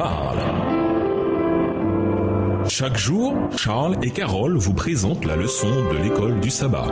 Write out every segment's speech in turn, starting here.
parle. Chaque jour, Charles et Carole vous présentent la leçon de l'école du sabbat.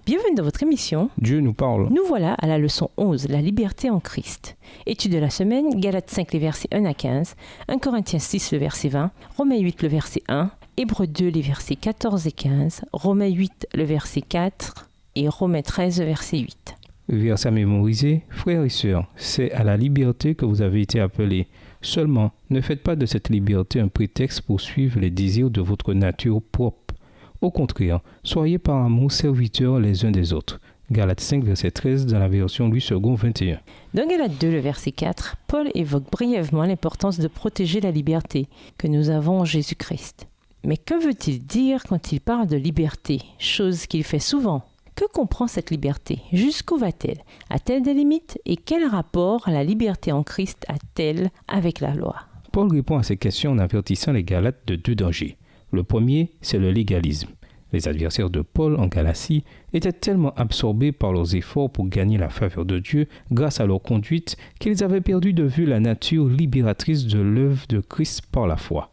Bienvenue dans votre émission Dieu nous parle. Nous voilà à la leçon 11, la liberté en Christ. Étude de la semaine, Galates 5, les versets 1 à 15, 1 Corinthiens 6, le verset 20, Romains 8, le verset 1, Hébreux 2, les versets 14 et 15, Romains 8, le verset 4 et Romains 13, le verset 8. Verset à mémoriser, frères et sœurs, c'est à la liberté que vous avez été appelés. Seulement, ne faites pas de cette liberté un prétexte pour suivre les désirs de votre nature propre. Au contraire, soyez par amour serviteurs les uns des autres. Galates 5, verset 13 dans la version Louis II 21. Dans Galates 2, le verset 4, Paul évoque brièvement l'importance de protéger la liberté que nous avons en Jésus-Christ. Mais que veut-il dire quand il parle de liberté, chose qu'il fait souvent? Que comprend cette liberté? Jusqu'où va-t-elle? A-t-elle des limites? Et quel rapport la liberté en Christ a-t-elle avec la loi? Paul répond à ces questions en avertissant les Galates de deux dangers. Le premier, c'est le légalisme. Les adversaires de Paul en Galatie étaient tellement absorbés par leurs efforts pour gagner la faveur de Dieu grâce à leur conduite qu'ils avaient perdu de vue la nature libératrice de l'œuvre de Christ par la foi.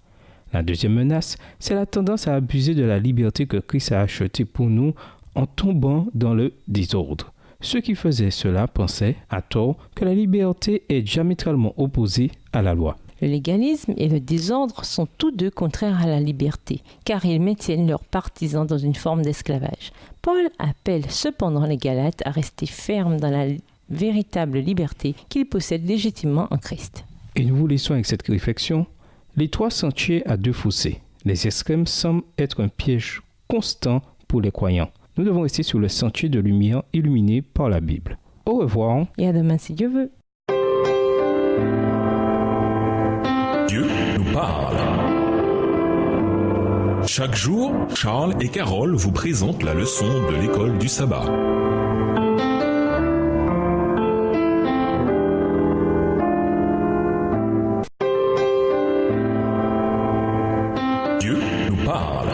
La deuxième menace, c'est la tendance à abuser de la liberté que Christ a achetée pour nous en tombant dans le désordre. Ceux qui faisaient cela pensaient, à tort, que la liberté est diamétralement opposée à la loi. Le légalisme et le désordre sont tous deux contraires à la liberté, car ils maintiennent leurs partisans dans une forme d'esclavage. Paul appelle cependant les Galates à rester fermes dans la véritable liberté qu'ils possèdent légitimement en Christ. Et nous vous laissons avec cette réflexion. Les trois sentiers à deux fossés. Les extrêmes semblent être un piège constant pour les croyants. Nous devons rester sur le sentier de lumière illuminé par la Bible. Au revoir. Et à demain si Dieu veut. Dieu nous parle. Chaque jour, Charles et Carole vous présentent la leçon de l'école du sabbat. Dieu nous parle.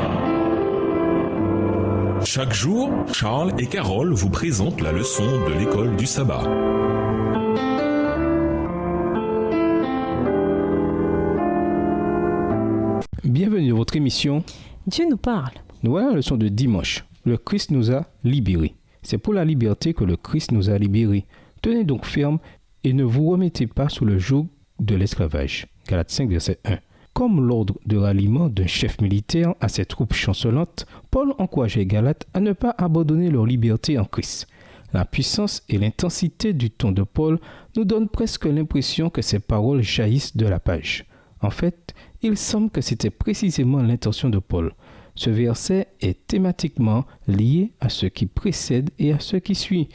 Chaque jour, Charles et Carole vous présentent la leçon de l'école du sabbat. Bienvenue dans votre émission Dieu nous parle. Nous voilà la leçon de dimanche. Le Christ nous a libérés. C'est pour la liberté que le Christ nous a libérés. Tenez donc ferme et ne vous remettez pas sous le joug de l'esclavage. Galates 5, verset 1. Comme l'ordre de ralliement d'un chef militaire à ses troupes chancelantes, Paul encourage les Galates à ne pas abandonner leur liberté en Christ. La puissance et l'intensité du ton de Paul nous donnent presque l'impression que ces paroles jaillissent de la page. En fait, il semble que c'était précisément l'intention de Paul. Ce verset est thématiquement lié à ce qui précède et à ce qui suit,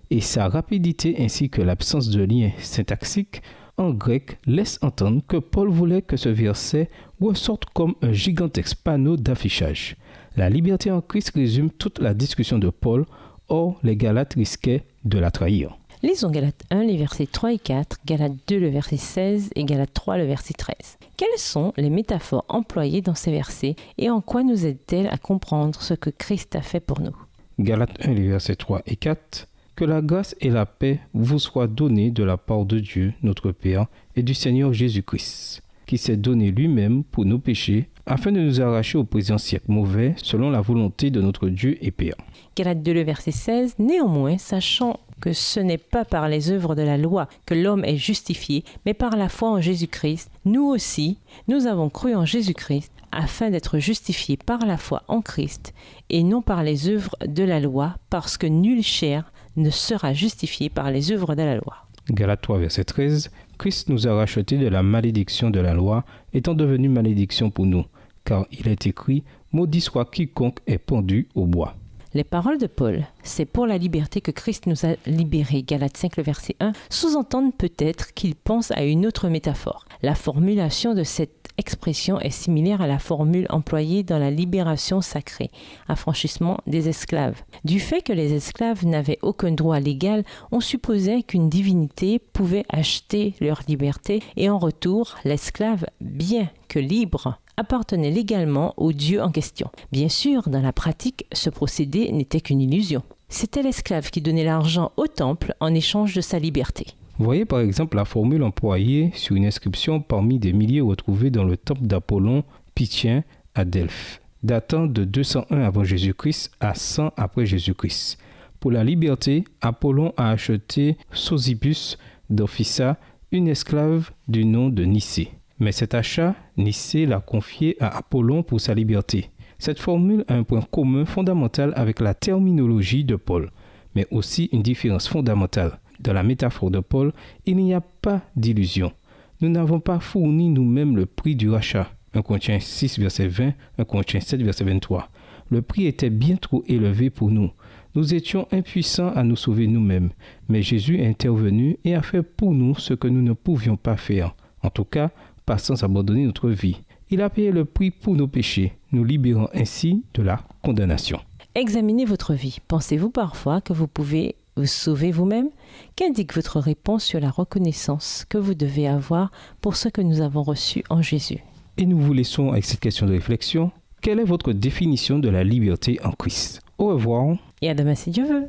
et sa rapidité ainsi que l'absence de lien syntaxique en grec laisse entendre que Paul voulait que ce verset ressorte comme un gigantesque panneau d'affichage. La liberté en Christ résume toute la discussion de Paul, or les Galates risquaient de la trahir. Lisons Galates 1, les versets 3 et 4, Galates 2, le verset 16 et Galates 3, le verset 13. Quelles sont les métaphores employées dans ces versets et en quoi nous aident-elles à comprendre ce que Christ a fait pour nous? Galates 1, les versets 3 et 4. Que la grâce et la paix vous soient données de la part de Dieu, notre Père, et du Seigneur Jésus-Christ, qui s'est donné lui-même pour nos péchés, afin de nous arracher au présent siècle mauvais, selon la volonté de notre Dieu et Père. Galates 2, le verset 16. Néanmoins, sachant que ce n'est pas par les œuvres de la loi que l'homme est justifié, mais par la foi en Jésus-Christ, nous aussi, nous avons cru en Jésus-Christ, afin d'être justifiés par la foi en Christ, et non par les œuvres de la loi, parce que nulle chair ne sera justifié par les œuvres de la loi. Galates 3, verset 13. Christ nous a rachetés de la malédiction de la loi, étant devenu malédiction pour nous, car il est écrit « Maudit soit quiconque est pendu au bois ». Les paroles de Paul, c'est pour la liberté que Christ nous a libérés, Galates 5, le verset 1, sous-entendent peut-être qu'il pense à une autre métaphore. La formulation de cette expression est similaire à la formule employée dans la libération sacrée, affranchissement des esclaves. Du fait que les esclaves n'avaient aucun droit légal, on supposait qu'une divinité pouvait acheter leur liberté et en retour, l'esclave, bien que libre, appartenait légalement au Dieu en question. Bien sûr, dans la pratique, ce procédé n'était qu'une illusion. C'était l'esclave qui donnait l'argent au temple en échange de sa liberté. Voyez par exemple la formule employée sur une inscription parmi des milliers retrouvés dans le temple d'Apollon Pythien à Delphes, datant de 201 avant Jésus-Christ à 100 après Jésus-Christ. Pour la liberté, Apollon a acheté Sosibus d'Ophissa, une esclave du nom de Nicée. Mais cet achat, Nicée l'a confié à Apollon pour sa liberté. Cette formule a un point commun fondamental avec la terminologie de Paul, mais aussi une différence fondamentale. Dans la métaphore de Paul, il n'y a pas d'illusion. Nous n'avons pas fourni nous-mêmes le prix du rachat. 1 Corinthiens 6, verset 20, 1 Corinthiens 7, verset 23. Le prix était bien trop élevé pour nous. Nous étions impuissants à nous sauver nous-mêmes, mais Jésus est intervenu et a fait pour nous ce que nous ne pouvions pas faire. En tout cas, pas sans abandonner notre vie. Il a payé le prix pour nos péchés, nous libérant ainsi de la condamnation. Examinez votre vie. Pensez-vous parfois que vous pouvez vous sauver vous-même? Qu'indique votre réponse sur la reconnaissance que vous devez avoir pour ce que nous avons reçu en Jésus? Et nous vous laissons avec cette question de réflexion. Quelle est votre définition de la liberté en Christ? Au revoir. Et à demain si Dieu veut.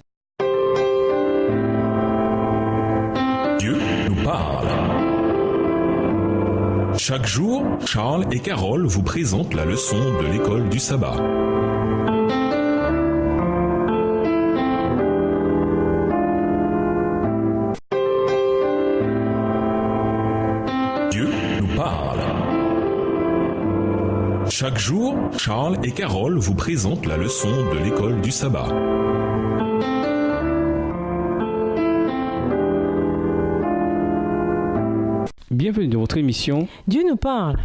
Dieu nous parle. Chaque jour, Charles et Carole vous présentent la leçon de l'école du sabbat. Dieu nous parle. Chaque jour, Charles et Carole vous présentent la leçon de l'école du sabbat. Bienvenue dans votre émission. Dieu nous parle.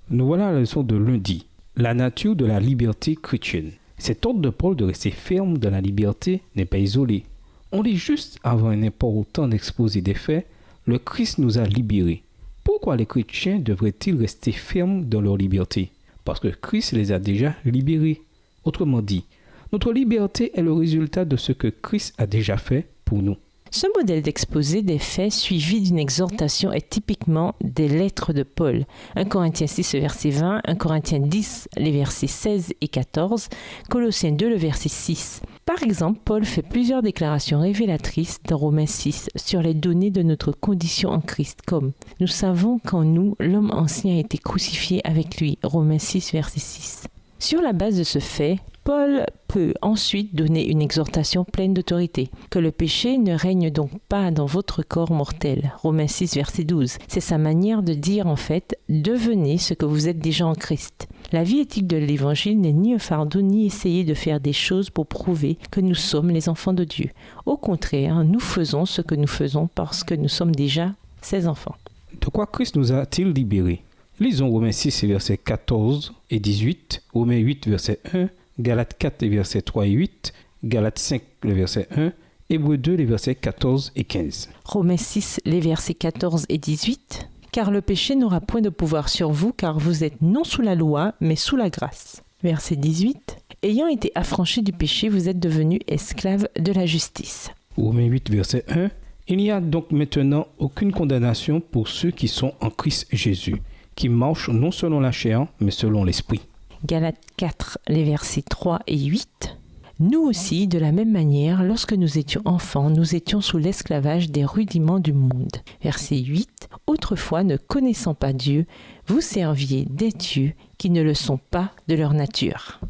Nous voilà à la leçon de lundi. La nature de la liberté chrétienne. Cet ordre de Paul de rester ferme dans la liberté n'est pas isolé. On lit juste avant un important exposé des faits, le Christ nous a libérés. Pourquoi les chrétiens devraient-ils rester fermes dans leur liberté? Parce que Christ les a déjà libérés. Autrement dit, notre liberté est le résultat de ce que Christ a déjà fait pour nous. Ce modèle d'exposé des faits suivi d'une exhortation est typiquement des lettres de Paul. 1 Corinthiens 6, le verset 20, 1 Corinthiens 10, les versets 16 et 14, Colossiens 2, le verset 6. Par exemple, Paul fait plusieurs déclarations révélatrices dans Romains 6 sur les données de notre condition en Christ, comme « Nous savons qu'en nous, l'homme ancien a été crucifié avec lui » Romains 6, verset 6. Sur la base de ce fait, Paul peut ensuite donner une exhortation pleine d'autorité. Que le péché ne règne donc pas dans votre corps mortel. Romains 6, verset 12. C'est sa manière de dire en fait, devenez ce que vous êtes déjà en Christ. La vie éthique de l'Évangile n'est ni un fardeau, ni essayer de faire des choses pour prouver que nous sommes les enfants de Dieu. Au contraire, nous faisons ce que nous faisons parce que nous sommes déjà ses enfants. De quoi Christ nous a-t-il libérés? Lisons Romains 6, versets 14 et 18, Romains 8, verset 1, Galates 4, versets 3 et 8, Galates 5, le verset 1, Hébreux 2, les versets 14 et 15. Romains 6, les versets 14 et 18. Car le péché n'aura point de pouvoir sur vous, car vous êtes non sous la loi, mais sous la grâce. Verset 18. Ayant été affranchis du péché, vous êtes devenus esclaves de la justice. Romains 8, verset 1. Il n'y a donc maintenant aucune condamnation pour ceux qui sont en Christ Jésus, qui marchent non selon la chair, mais selon l'esprit. Galates 4, les versets 3 et 8. Nous aussi, de la même manière, lorsque nous étions enfants, nous étions sous l'esclavage des rudiments du monde. Verset 8. Autrefois, ne connaissant pas Dieu, vous serviez des dieux qui ne le sont pas de leur nature.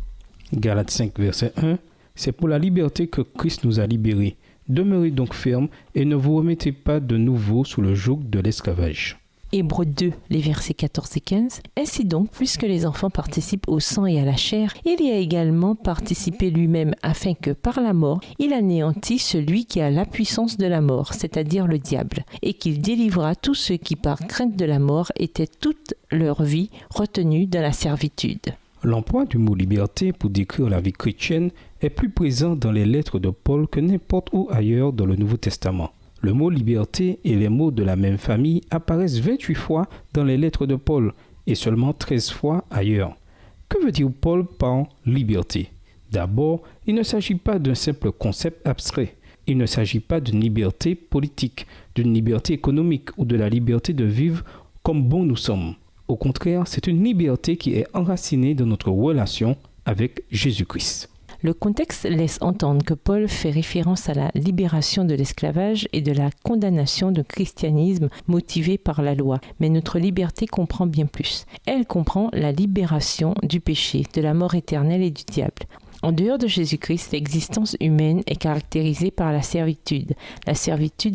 Galates 5, verset 1. C'est pour la liberté que Christ nous a libérés. Demeurez donc fermes et ne vous remettez pas de nouveau sous le joug de l'esclavage. Hébreux 2, les versets 14 et 15. Ainsi donc, puisque les enfants participent au sang et à la chair, il y a également participé lui-même afin que, par la mort, il anéantit celui qui a la puissance de la mort, c'est-à-dire le diable, et qu'il délivra tous ceux qui, par crainte de la mort, étaient toute leur vie retenus dans la servitude. L'emploi du mot liberté pour décrire la vie chrétienne est plus présent dans les lettres de Paul que n'importe où ailleurs dans le Nouveau Testament. Le mot liberté et les mots de la même famille apparaissent 28 fois dans les lettres de Paul et seulement 13 fois ailleurs. Que veut dire Paul par liberté? D'abord, il ne s'agit pas d'un simple concept abstrait. Il ne s'agit pas d'une liberté politique, d'une liberté économique ou de la liberté de vivre comme bon nous sommes. Au contraire, c'est une liberté qui est enracinée dans notre relation avec Jésus-Christ. Le contexte laisse entendre que Paul fait référence à la libération de l'esclavage et de la condamnation du christianisme motivé par la loi. Mais notre liberté comprend bien plus. Elle comprend la libération du péché, de la mort éternelle et du diable. En dehors de Jésus-Christ, l'existence humaine est caractérisée par la servitude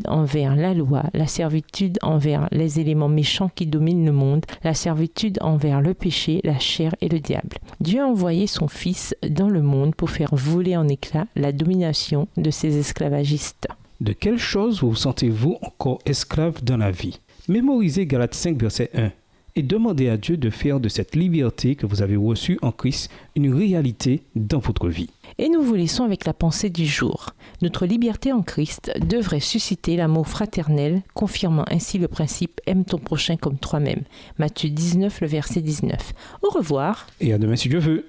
envers la loi, la servitude envers les éléments méchants qui dominent le monde, la servitude envers le péché, la chair et le diable. Dieu a envoyé son Fils dans le monde pour faire voler en éclats la domination de ces esclavagistes. De quelle chose vous sentez-vous encore esclave dans la vie? Mémorisez Galates 5, verset 1. Et demandez à Dieu de faire de cette liberté que vous avez reçue en Christ une réalité dans votre vie. Et nous vous laissons avec la pensée du jour. Notre liberté en Christ devrait susciter l'amour fraternel, confirmant ainsi le principe « aime ton prochain comme toi-même ». Matthieu 19, le verset 19. Au revoir. Et à demain si Dieu veut.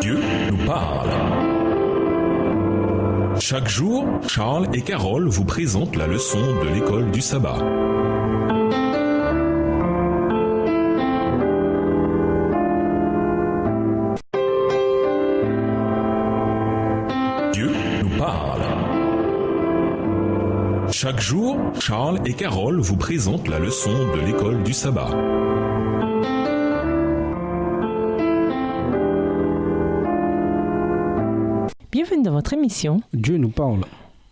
Dieu nous parle. Chaque jour, Charles et Carole vous présentent la leçon de l'école du sabbat. Dieu nous parle. Chaque jour, Charles et Carole vous présentent la leçon de l'école du sabbat. Bienvenue dans votre émission. Dieu nous parle.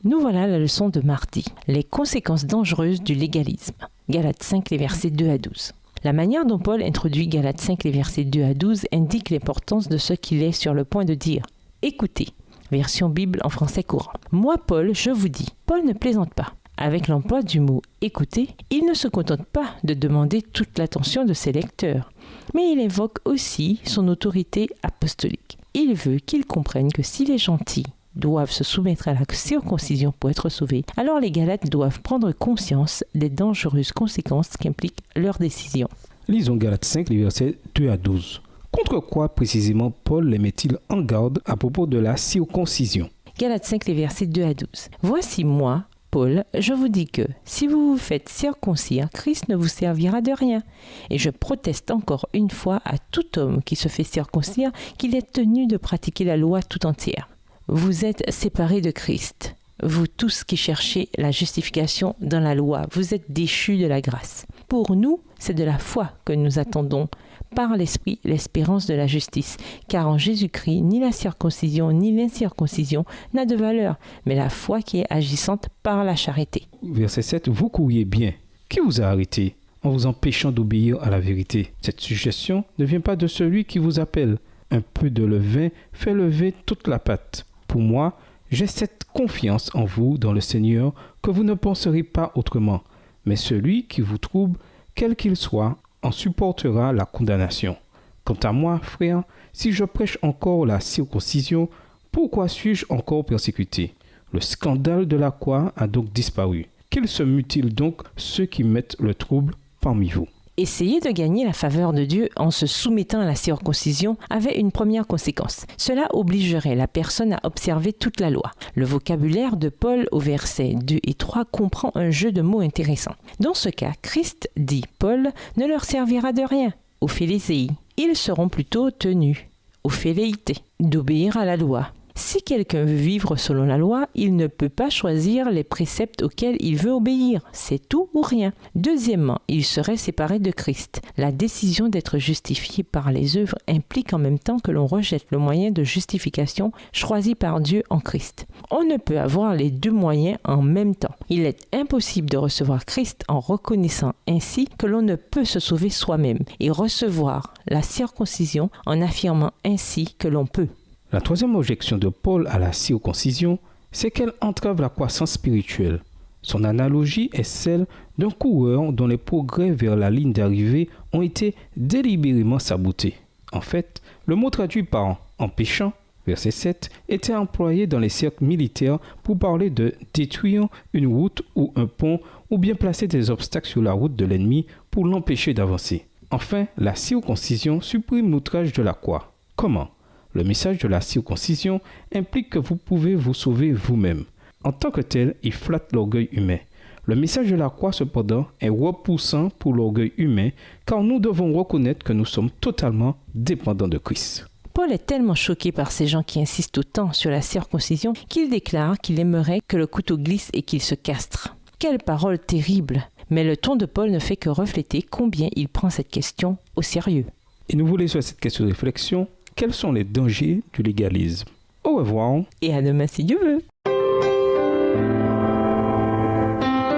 Nous voilà à la leçon de mardi. Les conséquences dangereuses du légalisme. Galates 5, les versets 2 à 12. La manière dont Paul introduit Galates 5, les versets 2 à 12 indique l'importance de ce qu'il est sur le point de dire. Écoutez, version Bible en français courant. Moi, Paul, je vous dis, Paul ne plaisante pas. Avec l'emploi du mot « écouter », il ne se contente pas de demander toute l'attention de ses lecteurs, mais il évoque aussi son autorité apostolique. Il veut qu'ils comprennent que si les gentils doivent se soumettre à la circoncision pour être sauvés, alors les Galates doivent prendre conscience des dangereuses conséquences qu'implique leur décision. Lisons Galates 5, les versets 2 à 12. Contre quoi précisément Paul les met-il en garde à propos de la circoncision? Galates 5, les versets 2 à 12. Voici moi, Paul, je vous dis que si vous vous faites circoncire, Christ ne vous servira de rien. Et je proteste encore une fois à tout homme qui se fait circoncire qu'il est tenu de pratiquer la loi tout entière. Vous êtes séparés de Christ. Vous tous qui cherchez la justification dans la loi, vous êtes déchus de la grâce. Pour nous, c'est de la foi que nous attendons par l'Esprit l'espérance de la justice. Car en Jésus-Christ, ni la circoncision ni l'incirconcision n'a de valeur, mais la foi qui est agissante par la charité. Verset 7. Vous courriez bien. Qui vous a arrêté en vous empêchant d'obéir à la vérité? Cette suggestion ne vient pas de celui qui vous appelle. Un peu de levain fait lever toute la pâte. Pour moi, j'ai cette confiance en vous dans le Seigneur que vous ne penserez pas autrement. Mais celui qui vous trouble, quel qu'il soit, en supportera la condamnation. Quant à moi, frère, si je prêche encore la circoncision, pourquoi suis-je encore persécuté? Le scandale de la croix a donc disparu. Qu'ils se mutilent donc ceux qui mettent le trouble parmi vous. Essayer de gagner la faveur de Dieu en se soumettant à la circoncision avait une première conséquence. Cela obligerait la personne à observer toute la loi. Le vocabulaire de Paul au verset 2 et 3 comprend un jeu de mots intéressant. Dans ce cas, Christ, dit Paul, ne leur servira de rien, aux phélézéi. Ils seront plutôt tenus, aux phéléités, d'obéir à la loi. Si quelqu'un veut vivre selon la loi, il ne peut pas choisir les préceptes auxquels il veut obéir. C'est tout ou rien. Deuxièmement, il serait séparé de Christ. La décision d'être justifié par les œuvres implique en même temps que l'on rejette le moyen de justification choisi par Dieu en Christ. On ne peut avoir les deux moyens en même temps. Il est impossible de recevoir Christ en reconnaissant ainsi que l'on ne peut se sauver soi-même et recevoir la circoncision en affirmant ainsi que l'on peut. La troisième objection de Paul à la circoncision, c'est qu'elle entrave la croissance spirituelle. Son analogie est celle d'un coureur dont les progrès vers la ligne d'arrivée ont été délibérément sabotés. En fait, le mot traduit par « empêchant », verset 7, était employé dans les cercles militaires pour parler de détruire une route ou un pont ou bien placer des obstacles sur la route de l'ennemi pour l'empêcher d'avancer. Enfin, la circoncision supprime l'outrage de la croix. Comment ? Le message de la circoncision implique que vous pouvez vous sauver vous-même. En tant que tel, il flatte l'orgueil humain. Le message de la croix, cependant, est repoussant pour l'orgueil humain, car nous devons reconnaître que nous sommes totalement dépendants de Christ. Paul est tellement choqué par ces gens qui insistent autant sur la circoncision qu'il déclare qu'il aimerait que le couteau glisse et qu'il se castre. Quelle parole terrible! Mais le ton de Paul ne fait que refléter combien il prend cette question au sérieux. Et nous vous laissons cette question de réflexion. Quels sont les dangers du légalisme? Au revoir. Et à demain si Dieu veut.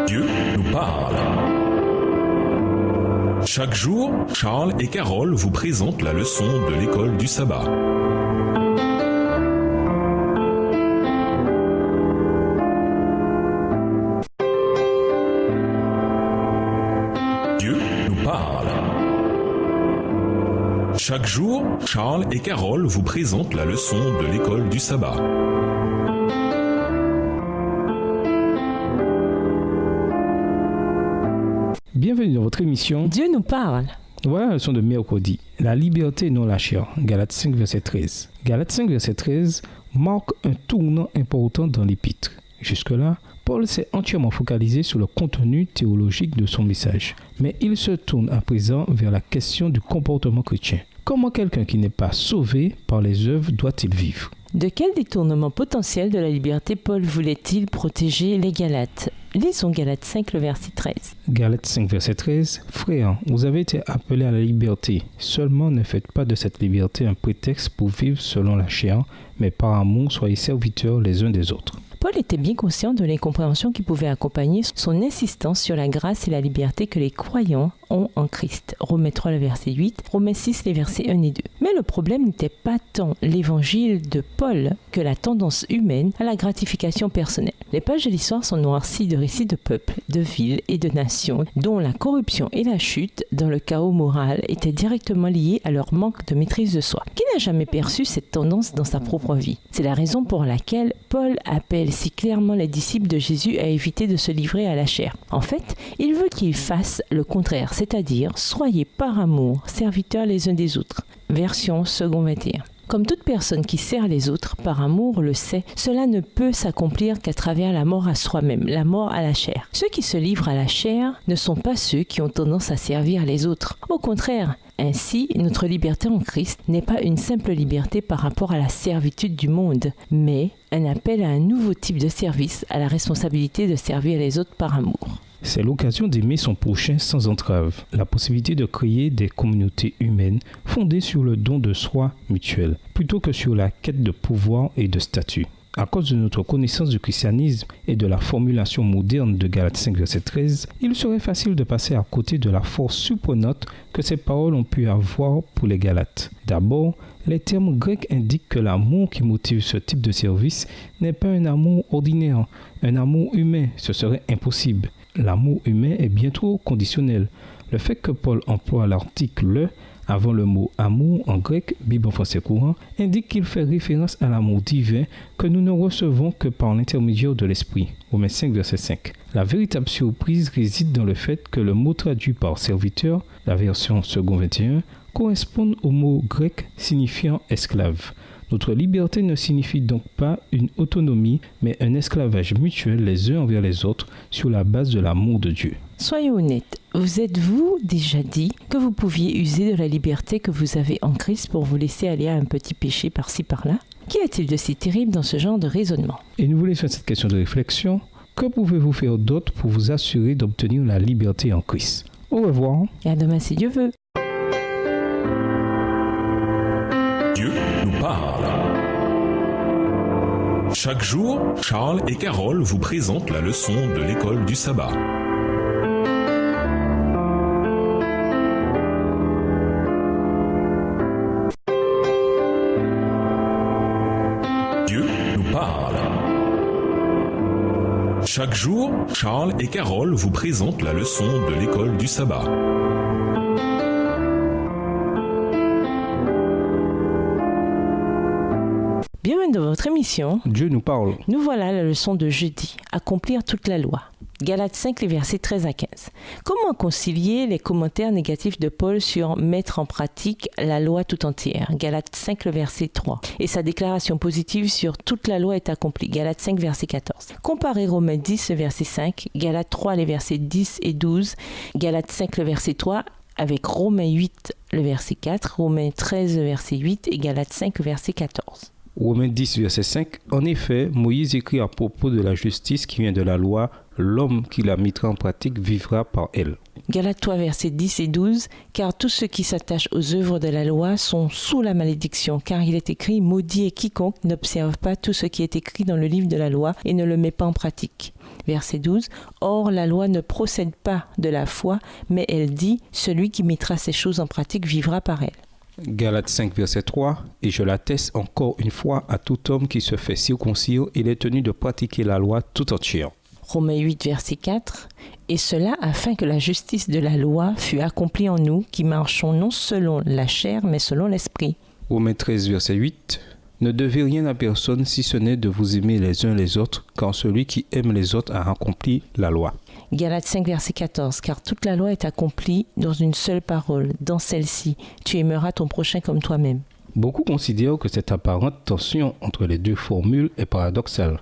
Dieu nous parle. Chaque jour, Charles et Carole vous présentent la leçon de l'école du sabbat. Dieu nous parle. Chaque jour, Charles et Carole vous présentent la leçon de l'école du sabbat. Bienvenue dans votre émission. Dieu nous parle. Voilà la leçon de mercredi. La liberté et non la chair. Galates 5, verset 13. Galates 5, verset 13 marque un tournant important dans l'épître. Jusque-là, Paul s'est entièrement focalisé sur le contenu théologique de son message. Mais il se tourne à présent vers la question du comportement chrétien. Comment quelqu'un qui n'est pas sauvé par les œuvres doit-il vivre? De quel détournement potentiel de la liberté Paul voulait-il protéger les Galates? Lisons Galates 5, le verset 13. Galates 5, verset 13. Frères, vous avez été appelés à la liberté. Seulement ne faites pas de cette liberté un prétexte pour vivre selon la chair, mais par amour, soyez serviteurs les uns des autres. Paul était bien conscient de l'incompréhension qui pouvait accompagner son insistance sur la grâce et la liberté que les croyants ont en Christ. Romains 3, le verset 8, Romains 6, les versets 1 et 2. Mais le problème n'était pas tant l'évangile de Paul que la tendance humaine à la gratification personnelle. Les pages de l'histoire sont noircies de récits de peuples, de villes et de nations dont la corruption et la chute dans le chaos moral étaient directement liées à leur manque de maîtrise de soi. Qui n'a jamais perçu cette tendance dans sa propre vie? C'est la raison pour laquelle Paul appelle si clairement les disciples de Jésus à éviter de se livrer à la chair. En fait, il veut qu'ils fassent le contraire, c'est-à-dire soyez par amour serviteurs les uns des autres. Version second 21. Comme toute personne qui sert les autres par amour le sait, cela ne peut s'accomplir qu'à travers la mort à soi-même, la mort à la chair. Ceux qui se livrent à la chair ne sont pas ceux qui ont tendance à servir les autres. Au contraire, ainsi, notre liberté en Christ n'est pas une simple liberté par rapport à la servitude du monde, mais un appel à un nouveau type de service, à la responsabilité de servir les autres par amour. C'est l'occasion d'aimer son prochain sans entrave, la possibilité de créer des communautés humaines fondées sur le don de soi mutuel, plutôt que sur la quête de pouvoir et de statut. À cause de notre connaissance du christianisme et de la formulation moderne de Galates 5, verset 13, il serait facile de passer à côté de la force surprenante que ces paroles ont pu avoir pour les Galates. D'abord, les termes grecs indiquent que l'amour qui motive ce type de service n'est pas un amour ordinaire, un amour humain, ce serait impossible. L'amour humain est bien trop conditionnel. Le fait que Paul emploie l'article « le » avant le mot « amour » en grec, Bible en français courant, indique qu'il fait référence à l'amour divin que nous ne recevons que par l'intermédiaire de l'Esprit. Romains 5, verset 5. La véritable surprise réside dans le fait que le mot traduit par « serviteur », la version second 21, correspond au mot grec signifiant « esclave ». Notre liberté ne signifie donc pas une autonomie, mais un esclavage mutuel les uns envers les autres sur la base de l'amour de Dieu. Soyons honnêtes, vous êtes-vous déjà dit que vous pouviez user de la liberté que vous avez en Christ pour vous laisser aller à un petit péché par-ci par-là? Qu'y a-t-il de si terrible dans ce genre de raisonnement? Et nous vous laissons cette question de réflexion. Que pouvez-vous faire d'autre pour vous assurer d'obtenir la liberté en Christ? Au revoir. Et à demain si Dieu veut. Dieu nous parle. Chaque jour, Charles et Carole vous présentent la leçon de l'école du sabbat. Dieu nous parle. Chaque jour, Charles et Carole vous présentent la leçon de l'école du sabbat. Bienvenue dans votre émission. Dieu nous parle. Nous voilà à la leçon de jeudi, accomplir toute la loi. Galates 5, les versets 13 à 15. Comment concilier les commentaires négatifs de Paul sur mettre en pratique la loi tout entière? Galates 5, le verset 3. Et sa déclaration positive sur toute la loi est accomplie. Galates 5, verset 14. Comparez Romains 10, le verset 5, Galates 3, les versets 10 et 12, Galates 5, le verset 3, avec Romains 8, le verset 4, Romains 13, le verset 8 et Galates 5, verset 14. Romains 10, verset 5. En effet, Moïse écrit à propos de la justice qui vient de la loi, l'homme qui la mettra en pratique vivra par elle. Galates 3, versets 10 et 12. Car tous ceux qui s'attachent aux œuvres de la loi sont sous la malédiction, car il est écrit, maudit est quiconque n'observe pas tout ce qui est écrit dans le livre de la loi et ne le met pas en pratique. Verset 12. Or, la loi ne procède pas de la foi, mais elle dit, celui qui mettra ces choses en pratique vivra par elle. Galates 5, verset 3. Et je l'atteste encore une fois à tout homme qui se fait circoncire, il est tenu de pratiquer la loi tout entière. Romains 8, verset 4. Et cela afin que la justice de la loi fût accomplie en nous, qui marchons non selon la chair, mais selon l'esprit. Romains 13, verset 8. Ne devez rien à personne si ce n'est de vous aimer les uns les autres, car celui qui aime les autres a accompli la loi. Galates 5, verset 14. Car toute la loi est accomplie dans une seule parole, dans celle-ci. Tu aimeras ton prochain comme toi-même. Beaucoup considèrent que cette apparente tension entre les deux formules est paradoxale,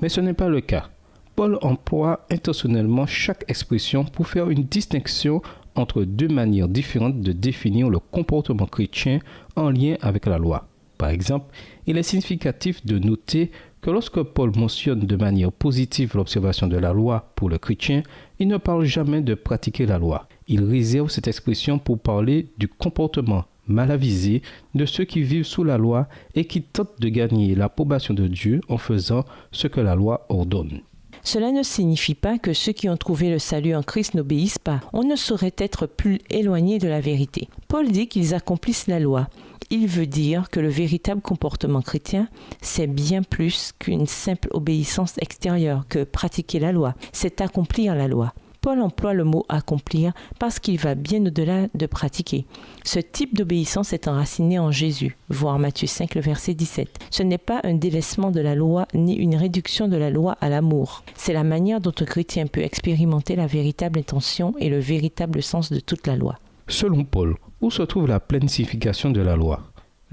mais ce n'est pas le cas. Paul emploie intentionnellement chaque expression pour faire une distinction entre deux manières différentes de définir le comportement chrétien en lien avec la loi. Par exemple, il est significatif de noter que lorsque Paul mentionne de manière positive l'observation de la loi pour le chrétien, il ne parle jamais de pratiquer la loi. Il réserve cette expression pour parler du comportement mal avisé de ceux qui vivent sous la loi et qui tentent de gagner l'approbation de Dieu en faisant ce que la loi ordonne. Cela ne signifie pas que ceux qui ont trouvé le salut en Christ n'obéissent pas. On ne saurait être plus éloigné de la vérité. Paul dit qu'ils accomplissent la loi. Il veut dire que le véritable comportement chrétien, c'est bien plus qu'une simple obéissance extérieure, que pratiquer la loi. C'est accomplir la loi. Paul emploie le mot « accomplir » parce qu'il va bien au-delà de pratiquer. Ce type d'obéissance est enraciné en Jésus, voir Matthieu 5, le verset 17. Ce n'est pas un délaissement de la loi ni une réduction de la loi à l'amour. C'est la manière dont un chrétien peut expérimenter la véritable intention et le véritable sens de toute la loi. Selon Paul, où se trouve la pleine signification de la loi?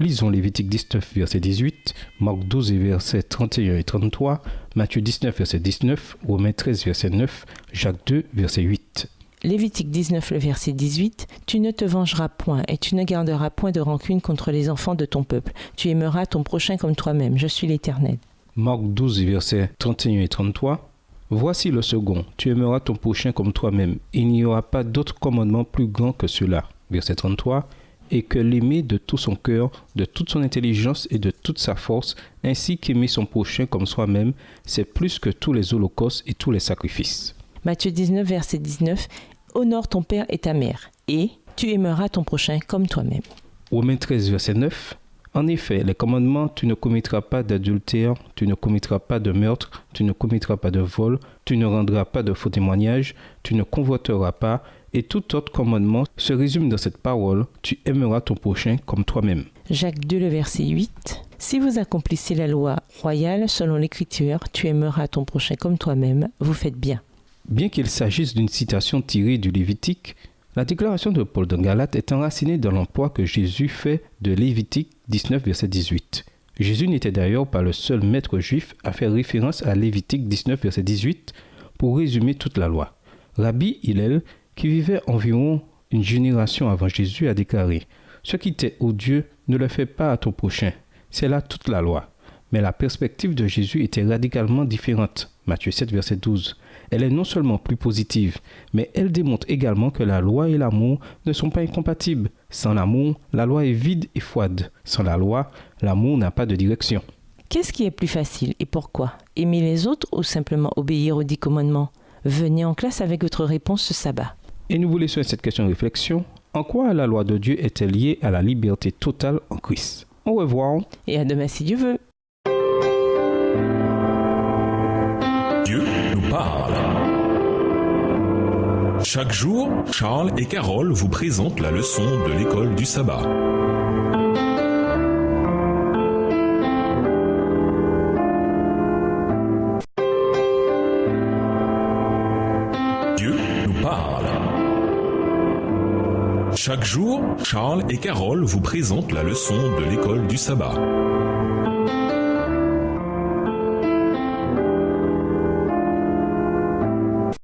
Lisons Lévitique 19, verset 18, Marc 12, versets 31 et 33, Matthieu 19, verset 19, Romains 13, verset 9, Jacques 2, verset 8. Lévitique 19, le verset 18, « Tu ne te vengeras point et tu ne garderas point de rancune contre les enfants de ton peuple. Tu aimeras ton prochain comme toi-même. Je suis l'Éternel. » Marc 12, versets 31 et 33, « Voici le second. Tu aimeras ton prochain comme toi-même. Il n'y aura pas d'autre commandement plus grand que cela. » Verset 33, et que l'aimer de tout son cœur, de toute son intelligence et de toute sa force, ainsi qu'aimer son prochain comme soi-même, c'est plus que tous les holocaustes et tous les sacrifices. Matthieu 19, verset 19, « Honore ton père et ta mère, et tu aimeras ton prochain comme toi-même. » Romains 13, verset 9, « En effet, les commandements, tu ne commettras pas d'adultère, tu ne commettras pas de meurtre, tu ne commettras pas de vol, tu ne rendras pas de faux témoignages, tu ne convoiteras pas, et tout autre commandement se résume dans cette parole, tu aimeras ton prochain comme toi-même. » Jacques 2, le verset 8. « Si vous accomplissez la loi royale selon l'Écriture, tu aimeras ton prochain comme toi-même, vous faites bien. » Bien qu'il s'agisse d'une citation tirée du Lévitique, la déclaration de Paul dans Galates est enracinée dans l'emploi que Jésus fait de Lévitique 19, verset 18. Jésus n'était d'ailleurs pas le seul maître juif à faire référence à Lévitique 19, verset 18 pour résumer toute la loi. Rabbi Hillel, qui vivait environ une génération avant Jésus, a déclaré « Ce qui t'est odieux, ne le fais pas à ton prochain. C'est là toute la loi. » Mais la perspective de Jésus était radicalement différente. Matthieu 7, verset 12. Elle est non seulement plus positive, mais elle démontre également que la loi et l'amour ne sont pas incompatibles. Sans l'amour, la loi est vide et froide. Sans la loi, l'amour n'a pas de direction. Qu'est-ce qui est plus facile et pourquoi? Aimer les autres ou simplement obéir aux 10 commandements? Venez en classe avec votre réponse ce sabbat. Et nous vous laissons cette question de réflexion. En quoi la loi de Dieu est-elle liée à la liberté totale en Christ? Au revoir. Et à demain si Dieu veut. Dieu nous parle. Chaque jour, Charles et Carole vous présentent la leçon de l'école du sabbat. Chaque jour, Charles et Carole vous présentent la leçon de l'école du sabbat.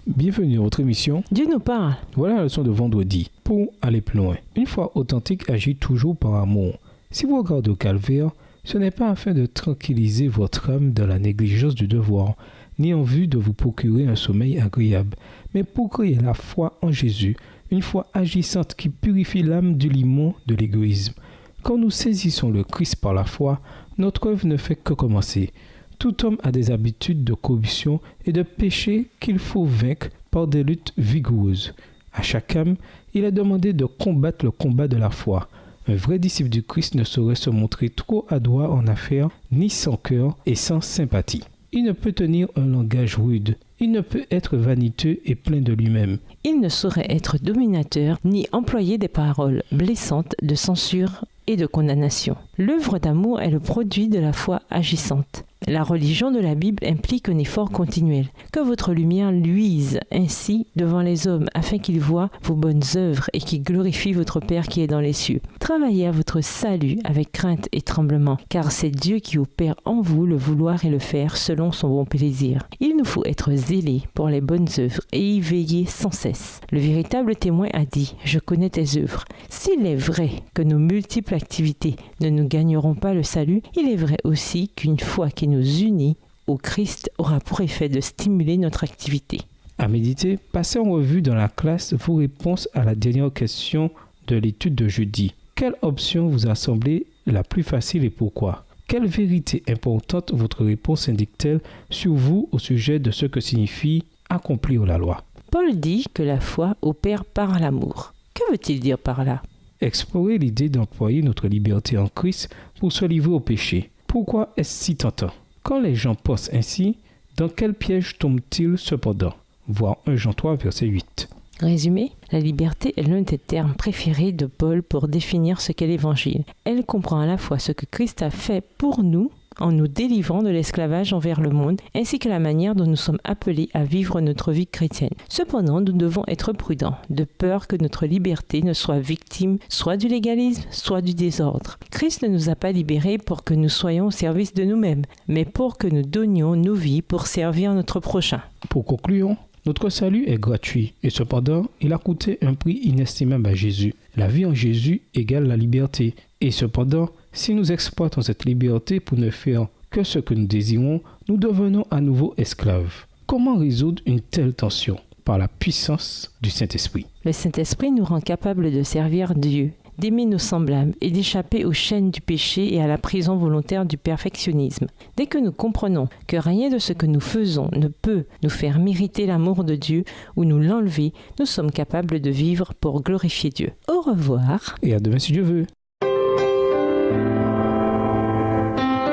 Bienvenue à votre émission. Dieu nous parle. Voilà la leçon de vendredi. Pour aller plus loin, une foi authentique agit toujours par amour. Si vous regardez au calvaire, ce n'est pas afin de tranquilliser votre âme dans la négligence du devoir, ni en vue de vous procurer un sommeil agréable, mais pour créer la foi en Jésus, une foi agissante qui purifie l'âme du limon de l'égoïsme. Quand nous saisissons le Christ par la foi, notre œuvre ne fait que commencer. Tout homme a des habitudes de corruption et de péché qu'il faut vaincre par des luttes vigoureuses. À chaque âme, il est demandé de combattre le combat de la foi. Un vrai disciple du Christ ne saurait se montrer trop adroit en affaires, ni sans cœur et sans sympathie. Il ne peut tenir un langage rude. Il ne peut être vaniteux et plein de lui-même. Il ne saurait être dominateur ni employer des paroles blessantes de censure et de condamnation. L'œuvre d'amour est le produit de la foi agissante. La religion de la Bible implique un effort continuel. Que votre lumière luise ainsi devant les hommes afin qu'ils voient vos bonnes œuvres et qu'ils glorifient votre Père qui est dans les cieux. Travaillez à votre salut avec crainte et tremblement, car c'est Dieu qui opère en vous le vouloir et le faire selon son bon plaisir. Il nous faut être zélés pour les bonnes œuvres et y veiller sans cesse. Le véritable témoin a dit « Je connais tes œuvres ». S'il est vrai que nos multiples activités ne nous gagneront pas le salut, il est vrai aussi qu'une foi qui nous unit au Christ aura pour effet de stimuler notre activité. À méditer, passez en revue dans la classe vos réponses à la dernière question de l'étude de jeudi. Quelle option vous a semblé la plus facile et pourquoi? Quelle vérité importante votre réponse indique-t-elle sur vous au sujet de ce que signifie accomplir la loi? Paul dit que la foi opère par l'amour. Que veut-il dire par là? Explorez l'idée d'employer notre liberté en Christ pour se livrer au péché. Pourquoi est-ce si tentant? Quand les gens pensent ainsi, dans quel piège tombent-ils cependant? Voir 1 Jean 3, verset 8. Résumé, la liberté est l'un des termes préférés de Paul pour définir ce qu'est l'Évangile. Elle comprend à la fois ce que Christ a fait pour nous en nous délivrant de l'esclavage envers le monde, ainsi que la manière dont nous sommes appelés à vivre notre vie chrétienne. Cependant, nous devons être prudents, de peur que notre liberté ne soit victime soit du légalisme, soit du désordre. Christ ne nous a pas libérés pour que nous soyons au service de nous-mêmes, mais pour que nous donnions nos vies pour servir notre prochain. Pour conclure, notre salut est gratuit et cependant, il a coûté un prix inestimable à Jésus. La vie en Jésus égale la liberté. Et cependant, si nous exploitons cette liberté pour ne faire que ce que nous désirons, nous devenons à nouveau esclaves. Comment résoudre une telle tension? Par la puissance du Saint-Esprit. Le Saint-Esprit nous rend capables de servir Dieu, d'aimer nos semblables et d'échapper aux chaînes du péché et à la prison volontaire du perfectionnisme. Dès que nous comprenons que rien de ce que nous faisons ne peut nous faire mériter l'amour de Dieu ou nous l'enlever, nous sommes capables de vivre pour glorifier Dieu. Au revoir. Et à demain si Dieu veut.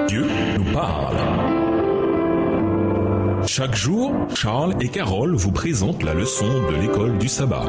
Dieu nous parle. Chaque jour, Charles et Carole vous présentent la leçon de l'école du sabbat.